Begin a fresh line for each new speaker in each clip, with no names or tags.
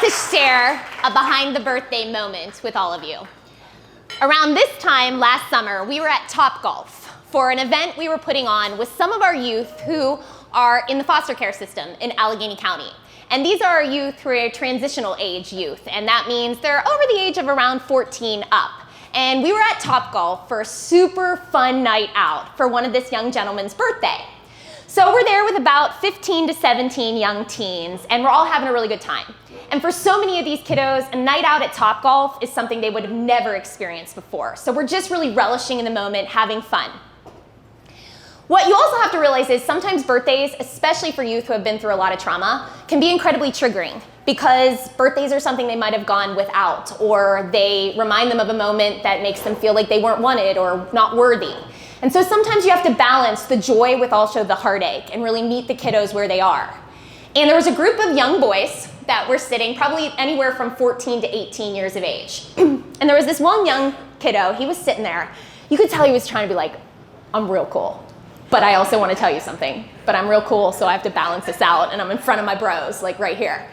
to share a behind the birthday moment with all of you. Around this time last summer, we were at Topgolf for an event we were putting on with some of our youth who are in the foster care system in Allegheny County. And these are our youth who are transitional age youth, and that means they're over the age of around 14 up. And we were at Topgolf for a super fun night out for one of this young gentleman's birthday. So we're there with about 15 to 17 young teens, and we're all having a really good time. And for so many of these kiddos, a night out at Topgolf is something they would have never experienced before. So we're just really relishing in the moment, having fun. What you also have to realize is sometimes birthdays, especially for youth who have been through a lot of trauma, can be incredibly triggering because birthdays are something they might have gone without, or they remind them of a moment that makes them feel like they weren't wanted or not worthy. And so sometimes you have to balance the joy with also the heartache and really meet the kiddos where they are. And there was a group of young boys that were sitting, probably anywhere from 14 to 18 years of age. And there was this one young kiddo, he was sitting there. You could tell he was trying to be like, I'm real cool, but I also want to tell you something. But I'm real cool, so I have to balance this out, and I'm in front of my bros, like right here.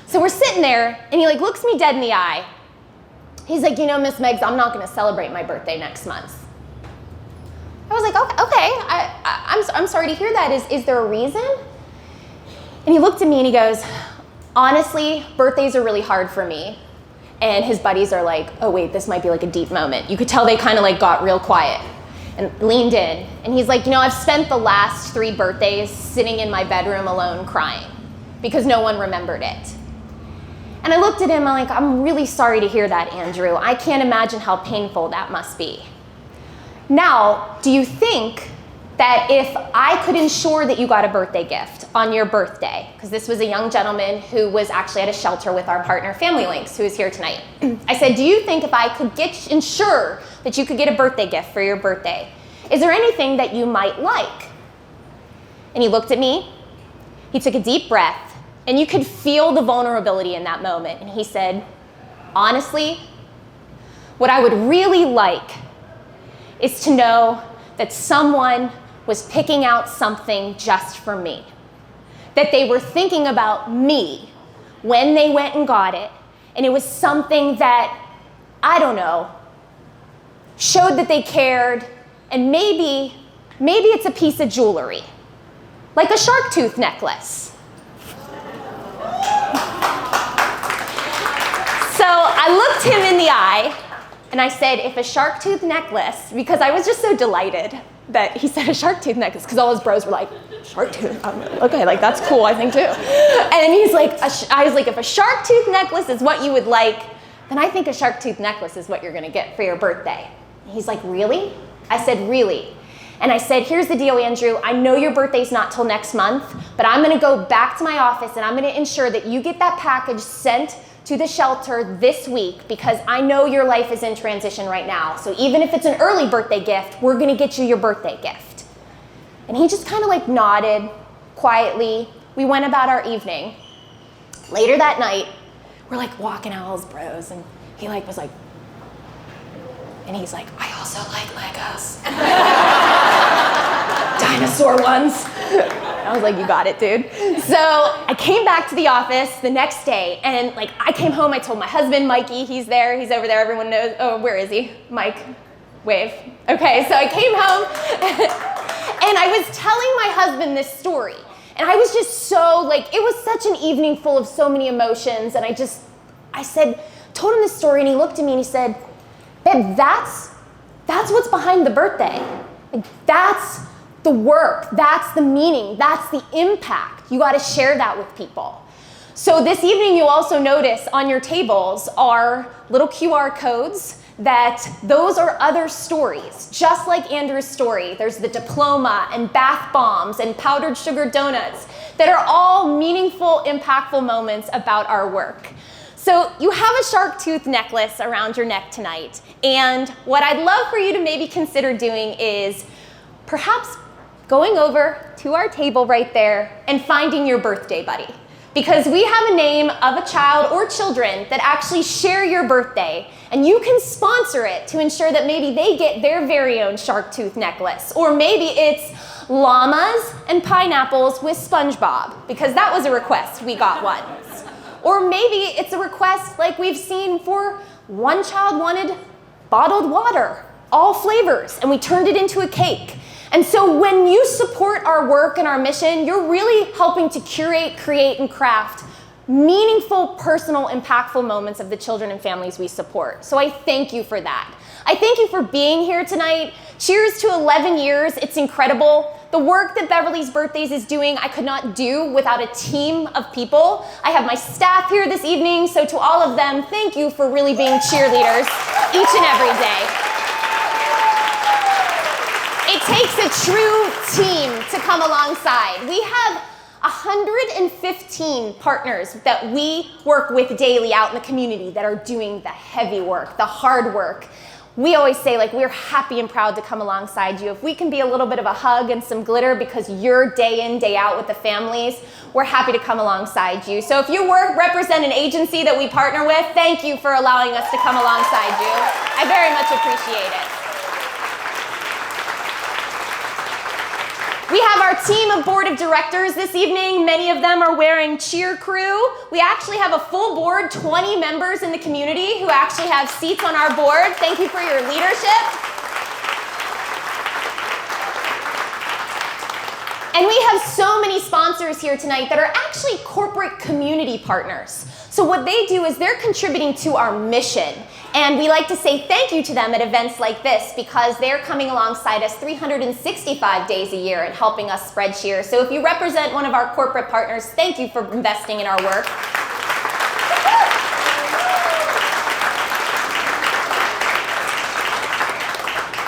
So we're sitting there, and he like looks me dead in the eye. He's like, you know, Miss Megs, I'm not going to celebrate my birthday next month. I was like, okay, I'm sorry to hear that. Is there a reason? And he looked at me and he goes, honestly, birthdays are really hard for me. And his buddies are like, oh wait, this might be like a deep moment. You could tell they kind of like got real quiet and leaned in. And he's like, you know, I've spent the last 3 birthdays sitting in my bedroom alone crying because no one remembered it. And I looked at him, I'm like, I'm really sorry to hear that, Andrew. I can't imagine how painful that must be. Now, do you think that if I could ensure that you got a birthday gift on your birthday, because this was a young gentleman who was actually at a shelter with our partner Family Links, who is here tonight. I said, do you think if I could ensure that you could get a birthday gift for your birthday, is there anything that you might like? And he looked at me, he took a deep breath, and you could feel the vulnerability in that moment. And he said, honestly, what I would really like is to know that someone was picking out something just for me. That they were thinking about me when they went and got it, and it was something that, I don't know, showed that they cared, and maybe it's a piece of jewelry, like a shark tooth necklace. So I looked him in the eye, and I said, if a shark tooth necklace, because I was just so delighted that he said a shark tooth necklace, because all his bros were like, shark tooth? Okay, like that's cool, I think too. And he's like, I was like, if a shark tooth necklace is what you would like, then I think a shark tooth necklace is what you're gonna get for your birthday. And he's like, really? I said, really. And I said, here's the deal, Andrew. I know your birthday's not till next month, but I'm gonna go back to my office and I'm gonna ensure that you get that package sent to the shelter this week because I know your life is in transition right now. So even if it's an early birthday gift, we're gonna get you your birthday gift. And he just kind of like nodded quietly. We went about our evening. Later that night, we're like walking out all his bros and he like was like, and he's like, I also like Legos. Dinosaur ones. I was like, you got it, dude. So I came back to the office the next day, and like I came home, I told my husband, Mikey, he's there, he's over there, everyone knows. Oh, where is he? Mike, wave. Okay, so I came home, and I was telling my husband this story, and I was just so like, it was such an evening full of so many emotions, and I said, told him this story, and he looked at me and he said, babe, that's what's behind the birthday. Like, that's the work, that's the meaning, that's the impact. You gotta share that with people. So this evening you'll also notice on your tables are little QR codes that those are other stories, just like Andrew's story. There's the diploma and bath bombs and powdered sugar donuts that are all meaningful, impactful moments about our work. So you have a shark tooth necklace around your neck tonight, and what I'd love for you to maybe consider doing is perhaps going over to our table right there and finding your birthday buddy. Because we have a name of a child or children that actually share your birthday, and you can sponsor it to ensure that maybe they get their very own shark tooth necklace, or maybe it's llamas and pineapples with SpongeBob, because that was a request we got once. Or maybe it's a request like we've seen for one child wanted bottled water, all flavors, and we turned it into a cake. And so when you support our work and our mission, you're really helping to curate, create, and craft meaningful, personal, impactful moments of the children and families we support. So I thank you for that. I thank you for being here tonight. Cheers to 11 years, it's incredible. The work that Beverly's Birthdays is doing, I could not do without a team of people. I have my staff here this evening, so to all of them, thank you for really being cheerleaders each and every day. It takes a true team to come alongside. We have 115 partners that we work with daily out in the community that are doing the heavy work, the hard work. We always say, like, we're happy and proud to come alongside you. If we can be a little bit of a hug and some glitter because you're day in, day out with the families, we're happy to come alongside you. So if you represent an agency that we partner with, thank you for allowing us to come alongside you. I very much appreciate it. We have our team of board of directors this evening. Many of them are wearing cheer crew. We actually have a full board, 20 members in the community who actually have seats on our board. Thank you for your leadership. And we have so many sponsors here tonight that are actually corporate community partners. So what they do is they're contributing to our mission. And we like to say thank you to them at events like this because they're coming alongside us 365 days a year and helping us spread cheer. So if you represent one of our corporate partners, thank you for investing in our work.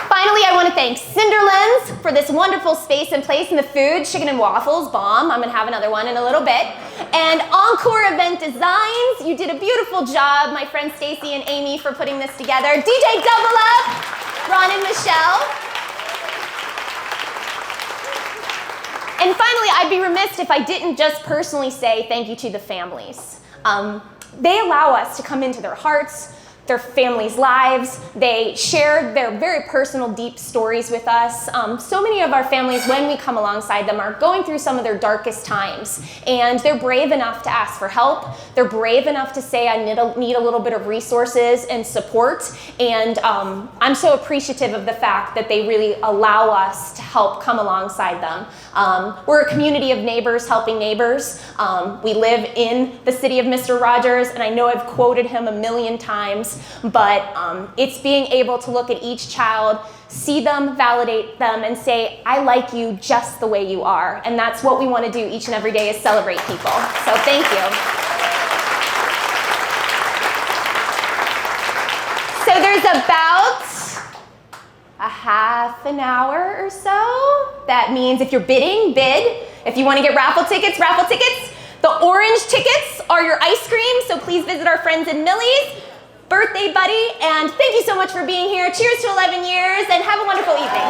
Finally, I want to thank Cinderlands for this wonderful space and place and the food. Chicken and waffles, bomb. I'm going to have another one in a little bit. And Encore Event Designs, you did a beautiful job. My friends Stacy and Amy for putting this together. DJ Double Up, Ron and Michelle. And finally, I'd be remiss if I didn't just personally say thank you to the families. They allow us to come into their hearts, their families' lives. They share their very personal, deep stories with us. So many of our families, when we come alongside them, are going through some of their darkest times. And they're brave enough to ask for help. They're brave enough to say, I need a little bit of resources and support. And I'm so appreciative of the fact that they really allow us to help come alongside them. We're a community of neighbors helping neighbors. We live in the city of Mr. Rogers, and I know I've quoted him a million times, but it's being able to look at each child, see them, validate them, and say, I like you just the way you are. And that's what we want to do each and every day, is celebrate people. So thank you. So there's about a half an hour or so. That means if you're bidding, bid. If you want to get raffle tickets, raffle tickets. The orange tickets are your ice cream, so please visit our friends in Millie's. Birthday buddy, and thank you so much for being here. Cheers to 11 years, and have a wonderful evening.